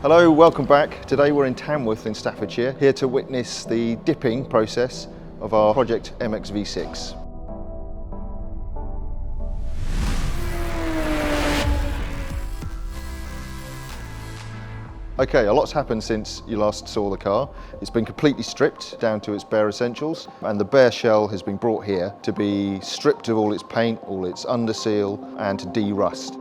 Hello, welcome back. Today we're in Tamworth in Staffordshire, here to witness the dipping process of our project MXV6. Okay, a lot's happened since you last saw the car. It's been completely stripped down to its bare essentials, and the bare shell has been brought here to be stripped of all its paint, all its underseal, and to de-rust.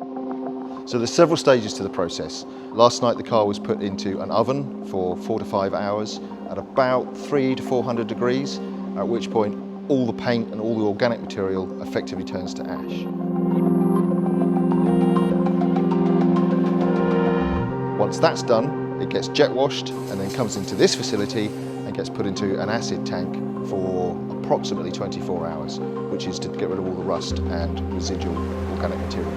So there's several stages to the process. Last night the car was put into an oven for 4 to 5 hours at about 300 to 400 degrees, at which point all the paint and all the organic material effectively turns to ash. Once that's done, it gets jet washed and then comes into this facility and gets put into an acid tank for approximately 24 hours, which is to get rid of all the rust and residual organic material.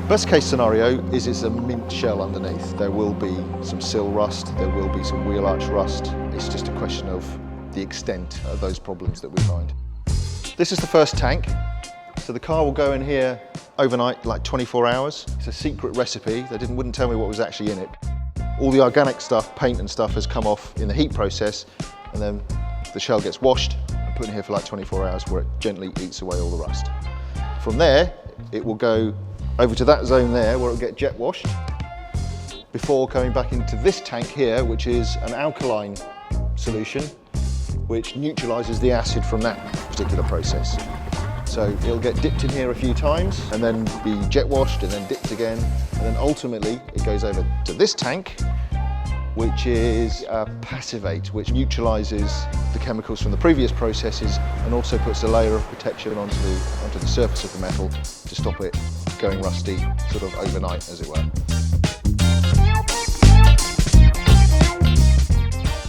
Best case scenario is it's a mint shell underneath. There will be some sill rust, there will be some wheel arch rust. It's just a question of the extent of those problems that we find. This is the first tank. So the car will go in here overnight, like 24 hours. It's a secret recipe. They wouldn't tell me what was actually in it. All the organic stuff, paint and stuff, has come off in the heat process, and then the shell gets washed and put in here for like 24 hours where it gently eats away all the rust. From there, it will go over to that zone there where it'll get jet washed before coming back into this tank here, which is an alkaline solution which neutralizes the acid from that particular process. So it'll get dipped in here a few times and then be jet washed and then dipped again, and then ultimately it goes over to this tank, which is a passivate, which neutralizes the chemicals from the previous processes and also puts a layer of protection onto the surface of the metal to stop it going rusty sort of overnight, as it were.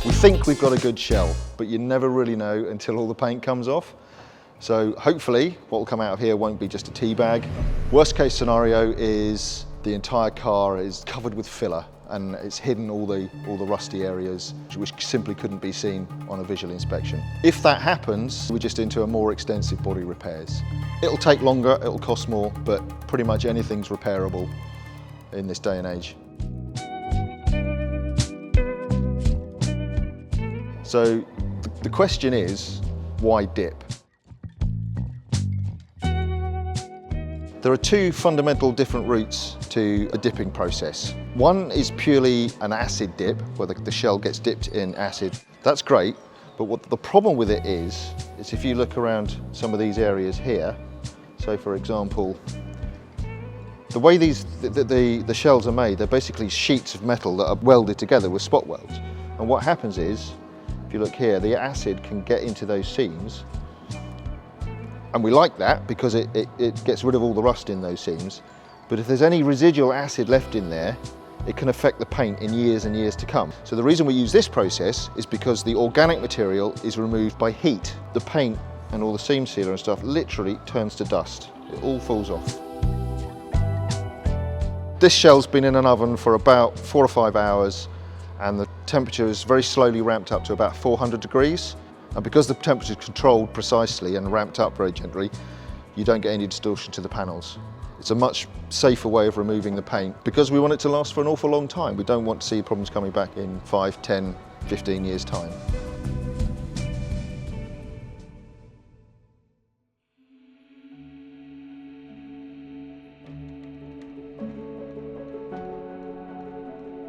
We think we've got a good shell, but you never really know until all the paint comes off. So hopefully what will come out of here won't be just a tea bag. Worst case scenario is the entire car is covered with filler and it's hidden all the rusty areas which simply couldn't be seen on a visual inspection. If that happens, we're just into a more extensive body repairs. It'll take longer, it'll cost more, but pretty much anything's repairable in this day and age. So the question is, why dip? There are two fundamental different routes to a dipping process. One is purely an acid dip, where the shell gets dipped in acid. That's great, but what the problem with it is if you look around some of these areas here, so for example, the way the shells are made, they're basically sheets of metal that are welded together with spot welds. And what happens is, if you look here, the acid can get into those seams. And we like that because it gets rid of all the rust in those seams. But if there's any residual acid left in there, it can affect the paint in years and years to come. So the reason we use this process is because the organic material is removed by heat. The paint and all the seam sealer and stuff literally turns to dust. It all falls off. This shell's been in an oven for about 4 or 5 hours, and the temperature is very slowly ramped up to about 400 degrees. And because the temperature is controlled precisely and ramped up very gently, you don't get any distortion to the panels. It's a much safer way of removing the paint because we want it to last for an awful long time. We don't want to see problems coming back in 5, 10, 15 years' time.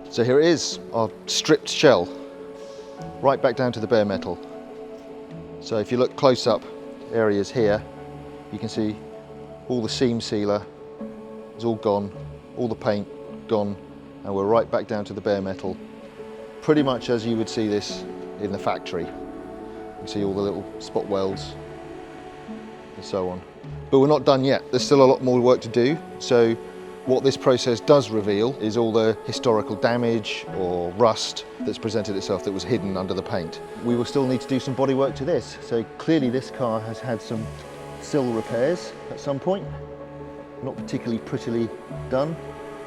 So here it is, our stripped shell, right back down to the bare metal. So if you look close up areas here, you can see all the seam sealer is all gone, all the paint gone, and we're right back down to the bare metal. Pretty much as you would see this in the factory. You can see all the little spot welds and so on. But we're not done yet. There's still a lot more work to do. So what this process does reveal is all the historical damage or rust that's presented itself that was hidden under the paint. We will still need to do some body work to this. So clearly this car has had some sill repairs at some point, not particularly prettily done,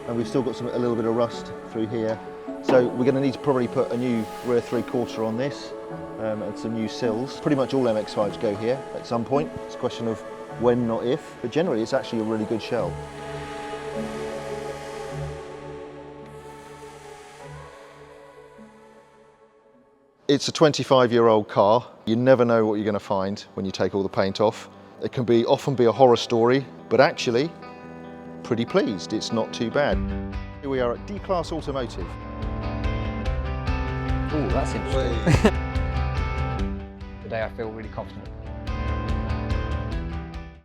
and we've still got a little bit of rust through here. So we're going to need to probably put a new rear 3/4 on this and some new sills. Pretty much all MX5s go here at some point. It's a question of when, not if, but generally it's actually a really good shell. It's a 25-year-old car. You never know what you're going to find when you take all the paint off. It can often be a horror story, but actually, pretty pleased. It's not too bad. Here we are at D-Class Automotive. Oh, that's interesting. Today I feel really confident.